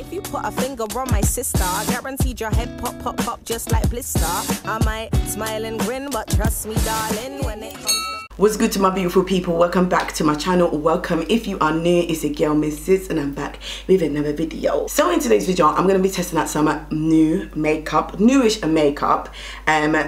If you put a finger on my sister, guaranteed your head pop, pop, pop just like blister. I might smile and grin, but trust me, darling, when it comes to... What's good to my beautiful people? Welcome back to my channel. Welcome if you are new. It's your girl Miss Sydz and I'm back with another video. So in today's video I'm going to be testing out some new makeup, newish makeup.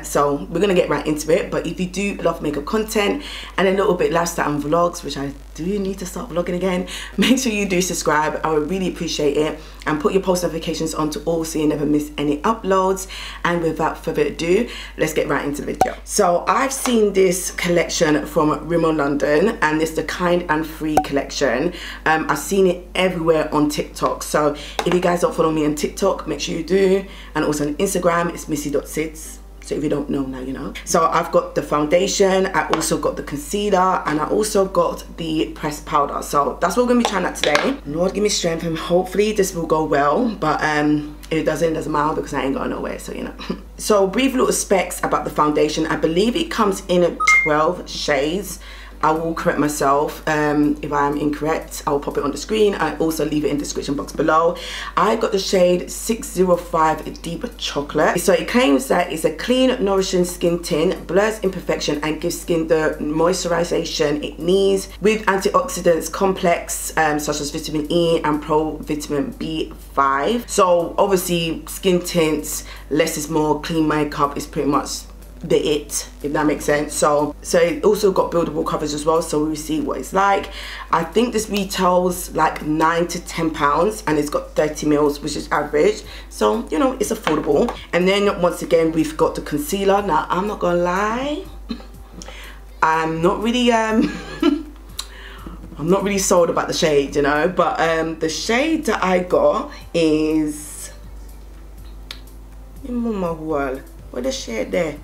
So we're going to get right into it. But if you do love makeup content and a little bit lifestyle and vlogs, which I do need to start vlogging again, make sure you do subscribe. I would really appreciate it, and put your post notifications on to all so you never miss any uploads. And without further ado, let's get right into the video. So I've seen this collection from Rimmel London, and it's the Kind and Free collection. I've seen it everywhere on TikTok, so if you guys don't follow me on TikTok, make sure you do. And also on Instagram, it's missy.sydz. So if you don't know, now you know. So I've got the foundation, I also got the concealer, and I also got the pressed powder. So that's what we're gonna be trying out today. Lord give me strength, and hopefully this will go well. But if it doesn't matter, because I ain't going nowhere, so you know. So brief little specs about the foundation. I believe it comes in 12 shades. I will correct myself if I am incorrect. I will pop it on the screen. I also leave it in the description box below. I got the shade 605 Deep Chocolate. So it claims that it's a clean, nourishing skin tint, blurs imperfection and gives skin the moisturization it needs, with antioxidants complex such as vitamin E and pro vitamin B5. So obviously skin tints, less is more, clean makeup is pretty much if that makes sense. So it also got buildable coverage as well, so we'll see what it's like. I think this retails like £9 to £10, and it's got 30 mils, which is average, so you know, it's affordable. And then once again we've got the concealer. Now I'm not gonna lie, I'm not really I'm not really sold about the shade, you know, but the shade that I got is what the shade there?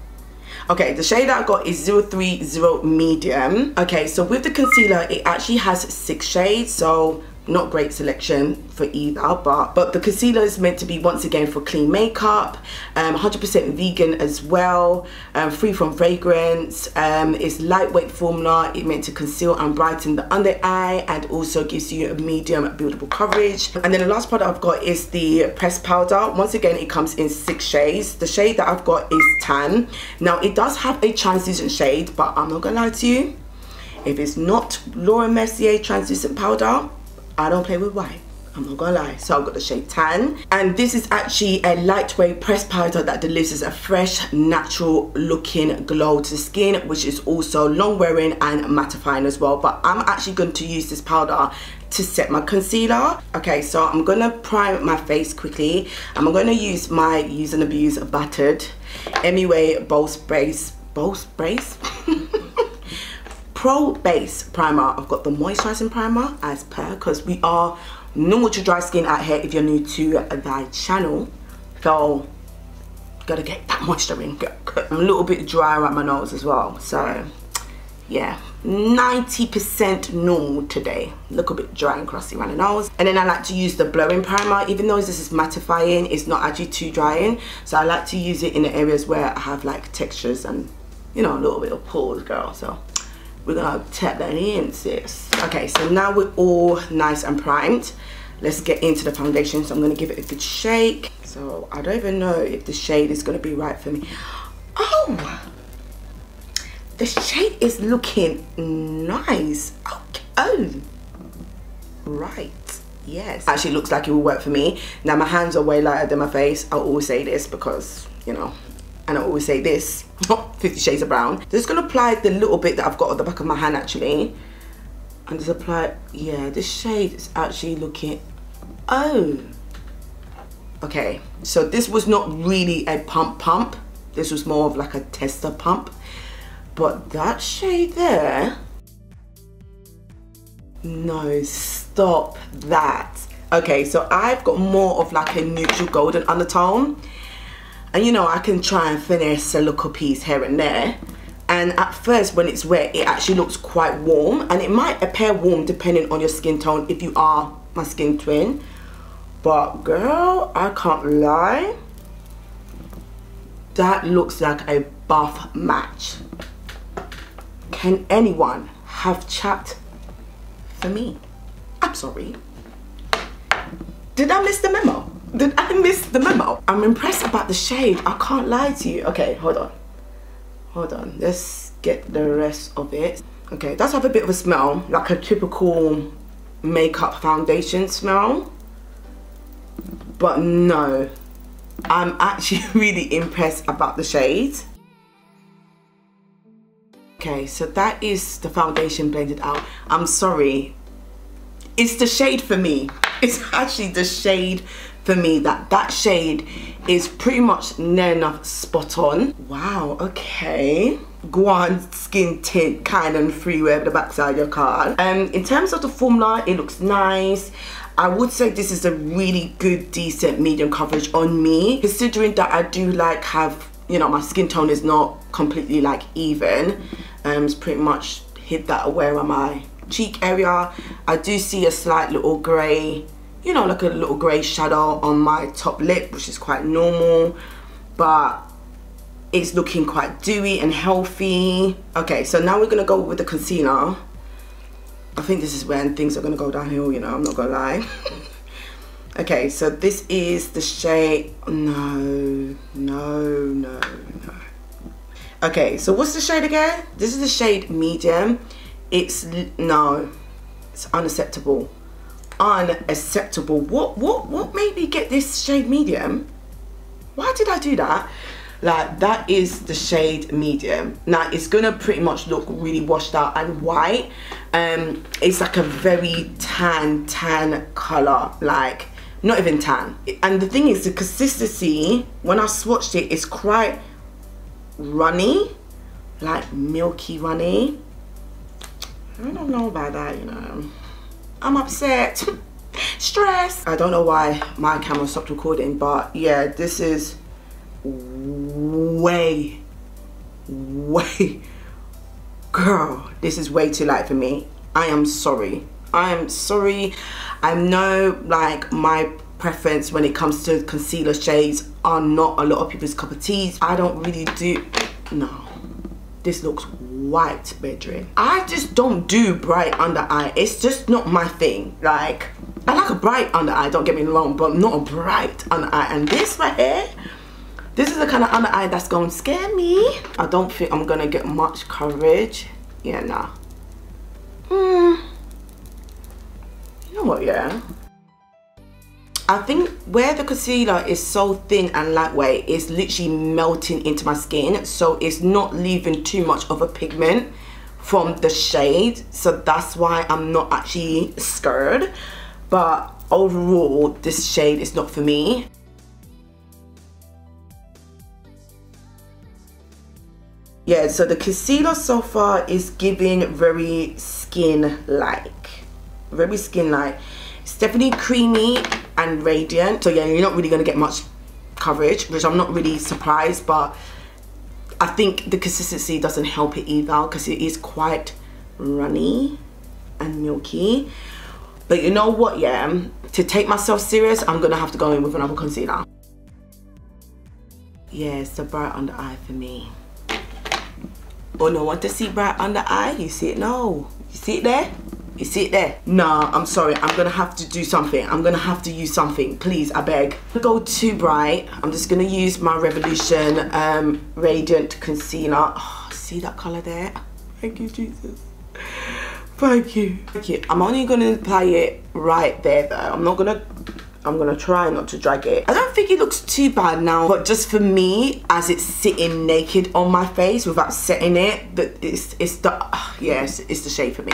Okay, the shade that I got is 030 medium. Okay, so with the concealer, it actually has 6 shades, so not great selection for either, but the concealer is meant to be, once again, for clean makeup, 100% vegan as well, free from fragrance. It's lightweight formula. It's meant to conceal and brighten the under eye, and also gives you a medium buildable coverage. And then the last product I've got is the pressed powder. Once again, it comes in 6 shades. The shade that I've got is tan. Now it does have a translucent shade, but I'm not gonna lie to you, if it's not Laura Mercier translucent powder, I don't play with white, I'm not gonna lie. So I've got the shade tan, and this is actually a lightweight pressed powder that delivers a fresh, natural looking glow to the skin, which is also long wearing and mattifying as well. But I'm actually going to use this powder to set my concealer. Okay, so I'm gonna prime my face quickly. I'm gonna use my Use and Abuse battered MUA Pro Base Primer. I've got the moisturizing primer as per, because we are normal to dry skin out here if you're new to the channel, so gotta get that moisture in. I'm a little bit dry around my nose as well, so yeah, 90% normal today. Look a bit dry and crusty around the nose. And then I like to use the blowing primer. Even though this is mattifying, it's not actually too drying, so I like to use it in the areas where I have like textures and, you know, a little bit of pores, girl. So we're gonna tap that in, sis. Okay, so now we're all nice and primed. Let's get into the foundation. So I'm gonna give it a good shake. So I don't even know if the shade is gonna be right for me. Oh, the shade is looking nice. Okay. Oh, right, yes. Actually looks like it will work for me. Now my hands are way lighter than my face. I'll always say this because, you know, and I always say this, 50 Shades of Brown. Just gonna apply the little bit that I've got at the back of my hand actually. And just apply, yeah, this shade is actually looking, oh. Okay, so this was not really a pump. This was more of like a tester pump. But that shade there, no, stop that. Okay, so I've got more of like a neutral golden undertone. And you know, I can try and finesse a little piece here and there. And at first when it's wet, it actually looks quite warm. And it might appear warm depending on your skin tone if you are my skin twin. But girl, I can't lie, that looks like a buff match. Can anyone have chat for me? I'm sorry. Did I miss the memo? Did I miss the memo? I'm impressed about the shade. I can't lie to you. Okay, hold on. Hold on. Let's get the rest of it. Okay, it does have a bit of a smell, like a typical makeup foundation smell. But no, I'm actually really impressed about the shade. Okay, so that is the foundation blended out. I'm sorry. It's the shade for me. It's actually the shade for me. That shade is pretty much near enough spot on. Wow, okay. Go on, skin tint, kind and free, wherever the backside of your card. In terms of the formula, it looks nice. I would say this is a really good, decent medium coverage on me, considering that I do like have, you know, my skin tone is not completely like even. It's pretty much hit that away on my cheek area. I do see a slight little grey, you know, like a little grey shadow on my top lip, which is quite normal, but it's looking quite dewy and healthy. Okay, so now we're gonna go with the concealer. I think this is when things are gonna go downhill, you know, I'm not gonna lie. Okay, so this is the shade, no. Okay, so what's the shade again? This is the shade medium. It's unacceptable. Unacceptable. What made me get this shade medium? Why did I do that? Like, that is the shade medium. Now it's gonna pretty much look really washed out and white. It's like a very tan color, like not even tan. And the thing is, the consistency, when I swatched it, it's quite runny, like milky runny. I don't know about that, you know. I'm upset. Stress. I don't know why my camera stopped recording, but yeah, this is way, girl, this is way too light for me. I am sorry. I am sorry. I know, like, my preference when it comes to concealer shades are not a lot of people's cup of tea. I don't really do, no. This looks white, bedroom. I just don't do bright under eye. It's just not my thing. Like, I like a bright under eye, don't get me wrong, but not a bright under eye. And this right here, this is the kind of under eye that's gonna scare me. I don't think I'm gonna get much coverage. Yeah, nah. You know what, yeah? I think where the concealer is so thin and lightweight, it's literally melting into my skin, so it's not leaving too much of a pigment from the shade, so that's why I'm not actually scared. But overall, this shade is not for me. Yeah, so the concealer so far is giving very skin-like. Very skin-like. It's definitely creamy and radiant. So yeah, you're not really going to get much coverage, which I'm not really surprised, but I think the consistency doesn't help it either, because it is quite runny and milky. But you know what, yeah, to take myself serious, I'm going to have to go in with another concealer. Yeah, it's the bright under eye for me. Oh no, want to see bright under eye? You see it? No. You see it there? You see it there? Nah, I'm sorry. I'm gonna have to do something. I'm gonna have to use something. Please, I beg. Don't go too bright. I'm just gonna use my Revolution Radiant Concealer. Oh, see that color there? Thank you, Jesus. Thank you. Thank you. I'm only gonna apply it right there though. I'm gonna try not to drag it. I don't think it looks too bad now, but just for me, as it's sitting naked on my face without setting it, it's the shade for me.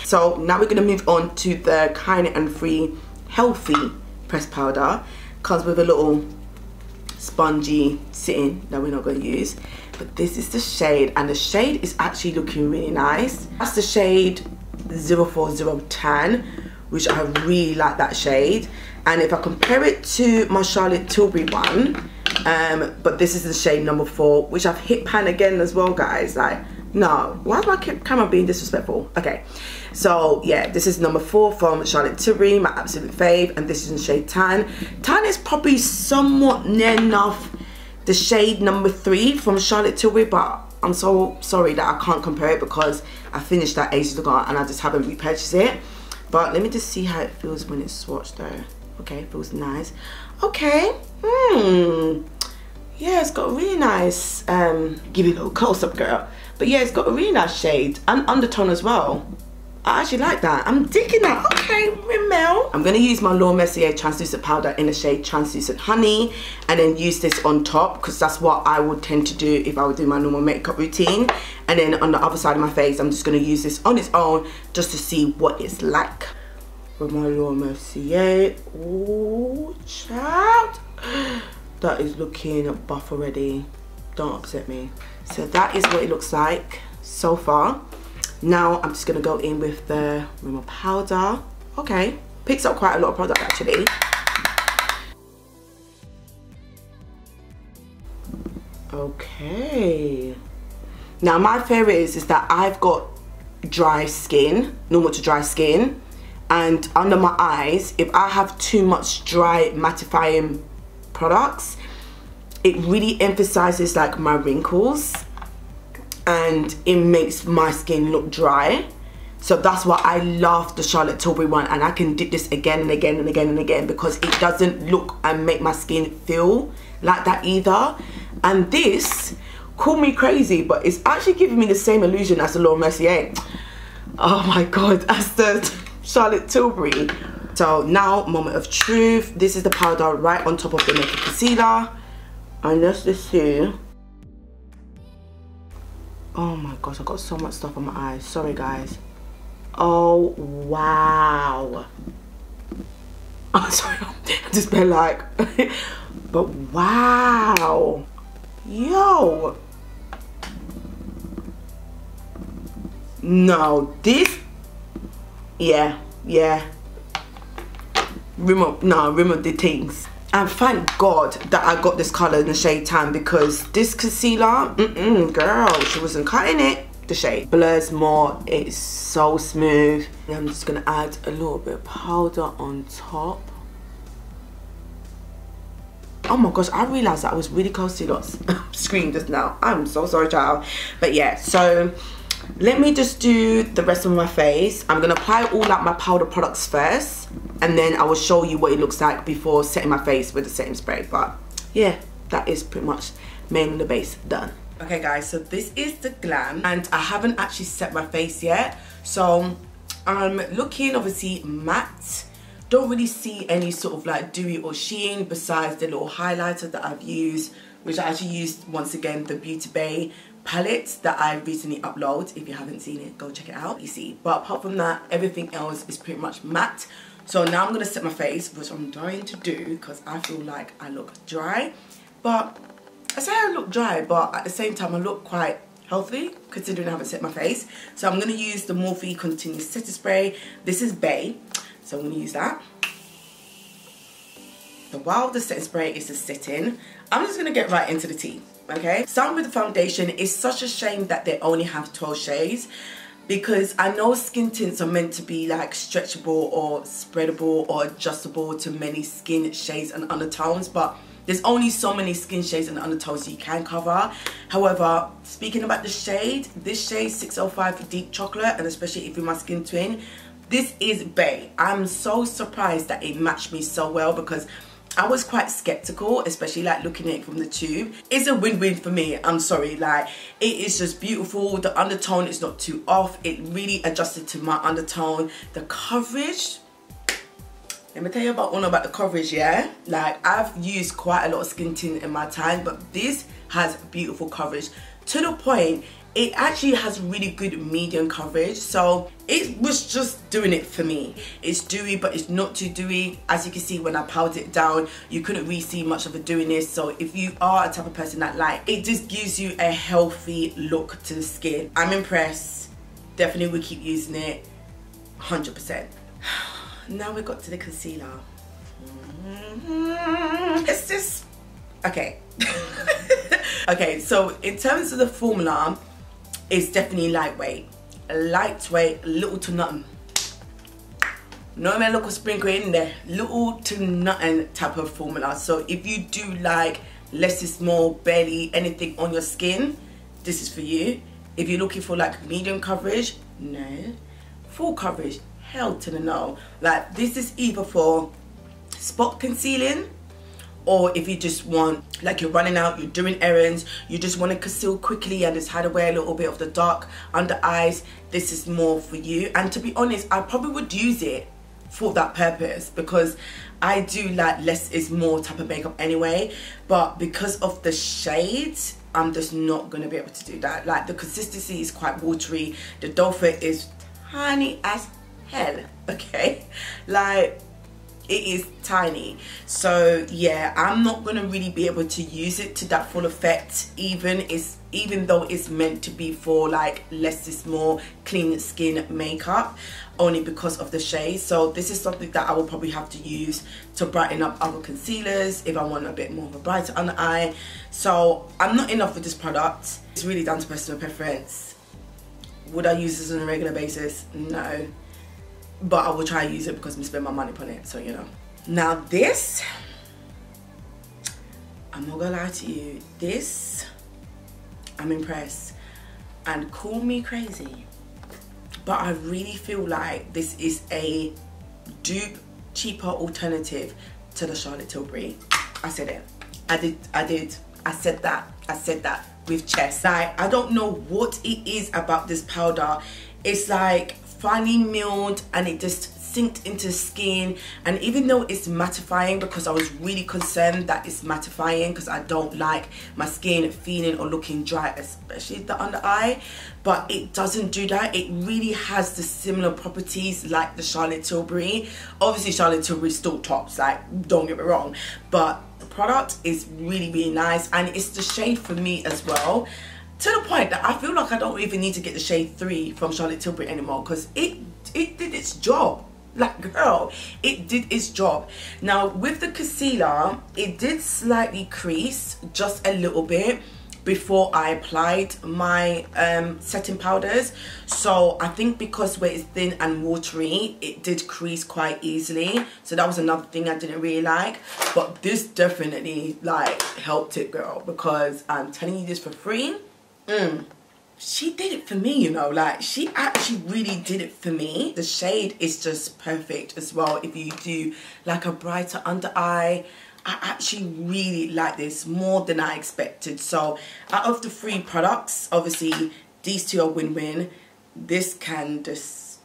So now we're gonna move on to the Kind and Free Healthy Pressed Powder. Comes with a little spongy sitting that we're not gonna use. But this is the shade, and the shade is actually looking really nice. That's the shade 040 Tan, which I really like that shade. And if I compare it to my Charlotte Tilbury one, but this is the shade number 4, which I've hit pan again as well, guys. Like, no, why is my camera being disrespectful? Okay, so yeah, this is number 4 from Charlotte Tilbury, my absolute fave, and this is in shade Tan. Tan is probably somewhat near enough the shade number 3 from Charlotte Tilbury, but I'm so sorry that I can't compare it because I finished that ages ago and I just haven't repurchased it. But let me just see how it feels when it's swatched though. Okay, feels nice. Okay. Yeah, it's got a really nice, give you a little close-up, girl. But yeah, it's got a really nice shade and undertone as well. I actually like that. I'm digging that. Okay, Rimmel. I'm going to use my Laura Mercier translucent powder in the shade Translucent Honey, and then use this on top, because that's what I would tend to do if I would do my normal makeup routine. And then on the other side of my face, I'm just going to use this on its own just to see what it's like. With my Laura Mercier. Oh, child. That is looking buff already. Don't upset me. So that is what it looks like so far. Now I'm just going to go in with the Rimmel powder. Okay, picks up quite a lot of product actually. Okay. Now my fear is that I've got dry skin, normal to dry skin. And under my eyes, if I have too much dry mattifying products, it really emphasizes like my wrinkles and it makes my skin look dry. So that's why I love the Charlotte Tilbury one, and I can dip this again and again and again and again because it doesn't look and make my skin feel like that either. And this, call me crazy, but it's actually giving me the same illusion as the Laura Mercier. Oh my god, as the Charlotte Tilbury. So now, moment of truth. This is the powder right on top of the makeup concealer. And let's just see. Oh my gosh, I got so much stuff on my eyes. Sorry guys. Oh wow. I'm sorry, I just been like, but wow. Yo. No, this, yeah. Rimmel did things. And thank God that I got this colour in the shade tan, because this concealer, girl, she wasn't cutting it. The shade blurs more, it's so smooth. And I'm just gonna add a little bit of powder on top. Oh my gosh, I realised that I was really close to lots. Screamed just now. I'm so sorry, child. But yeah, so let me just do the rest of my face. I'm going to apply all like my powder products first, and then I will show you what it looks like before setting my face with the setting spray. But yeah, that is pretty much mainly the base done. Okay guys, so this is the glam, and I haven't actually set my face yet. So I'm looking obviously matte. Don't really see any sort of like dewy or sheen besides the little highlighter that I've used, which I actually used once again, the Beauty Bay palette that I recently uploaded. If you haven't seen it, go check it out. You see, but apart from that, everything else is pretty much matte. So now I'm gonna set my face, which I'm dying to do because I feel like I look dry. But I say I look dry, but at the same time I look quite healthy considering I haven't set my face. So I'm gonna use the Morphe Continuous Setting Spray. This is Bay, so I'm gonna use that. So while the setting spray is just sitting, I'm just gonna get right into the tea. Okay, starting with the foundation. It's such a shame that they only have 12 shades, because I know skin tints are meant to be like stretchable or spreadable or adjustable to many skin shades and undertones, but there's only so many skin shades and undertones you can cover. However, speaking about the shade, this shade 605 for Deep Chocolate, and especially if you're my skin twin, this is Bay. I'm so surprised that it matched me so well, because I was quite skeptical, especially like looking at it from the tube. It's a win-win for me, I'm sorry. Like, it is just beautiful. The undertone is not too off. It really adjusted to my undertone. The coverage, let me tell you about the coverage, yeah? Like, I've used quite a lot of skin tint in my time, but this has beautiful coverage. To the point, it actually has really good medium coverage, so it was just doing it for me. It's dewy, but it's not too dewy. As you can see, when I powdered it down, you couldn't really see much of a dewiness. So if you are a type of person that like, it just gives you a healthy look to the skin. I'm impressed. Definitely will keep using it, 100%. Now we got to the concealer. It's just, okay. Okay, so in terms of the formula, it's definitely lightweight, little to nothing. No man, local sprinkle in there, little to nothing type of formula. So if you do like less is more, barely anything on your skin, this is for you. If you're looking for like medium coverage, no. Full coverage, hell to the no. Like, this is either for spot concealing, or if you just want, like you're running out, you're doing errands, you just want to conceal quickly and just hide away a little bit of the dark under eyes, this is more for you. And to be honest, I probably would use it for that purpose, because I do like less is more type of makeup anyway, but because of the shades, I'm just not going to be able to do that. Like the consistency is quite watery, the doe foot is tiny as hell, okay, like it is tiny. So yeah, I'm not going to really be able to use it to that full effect, even though it's meant to be for like less is more clean skin makeup, only because of the shade. So this is something that I will probably have to use to brighten up other concealers if I want a bit more of a brighter under eye. So I'm not in love with this product. It's really down to personal preference. Would I use this on a regular basis? No, but I will try to use it because I'm spending my money on it, so you know. Now this, I'm not gonna lie to you, this, I'm impressed. And call me crazy, but I really feel like this is a dupe, cheaper alternative to the Charlotte Tilbury. I said it. I said that with chest. Like, I don't know what it is about this powder. It's like finely milled and it just sinked into skin, and even though it's mattifying, because I was really concerned that it's mattifying because I don't like my skin feeling or looking dry, especially the under eye, but it doesn't do that. It really has the similar properties like the Charlotte Tilbury. Obviously Charlotte Tilbury still tops, like don't get me wrong, but the product is really nice, and it's the shade for me as well, to the point that I feel like I don't even need to get the shade 3 from Charlotte Tilbury anymore, because it did its job. Like, girl, it did its job. Now with the concealer, it did slightly crease just a little bit before I applied my setting powders. So I think because where it's thin and watery, it did crease quite easily. So that was another thing I didn't really like. But this definitely like helped it, girl, because I'm telling you this for free. She did it for me, you know, like she actually really did it for me. The shade is just perfect as well if you do like a brighter under eye. I actually really like this more than I expected. So out of the 3 products, obviously these 2 are win-win. This can just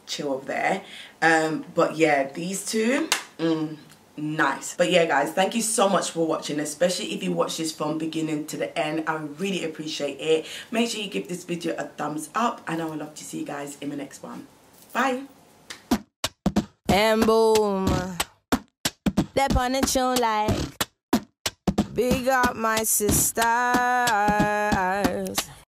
chill over there, but yeah, these 2, nice. But yeah guys, thank you so much for watching, especially if you watch this from beginning to the end. I really appreciate it. Make sure you give this video a thumbs up, and I would love to see you guys in the next one. Bye. And boom, that on the show like big up my sister.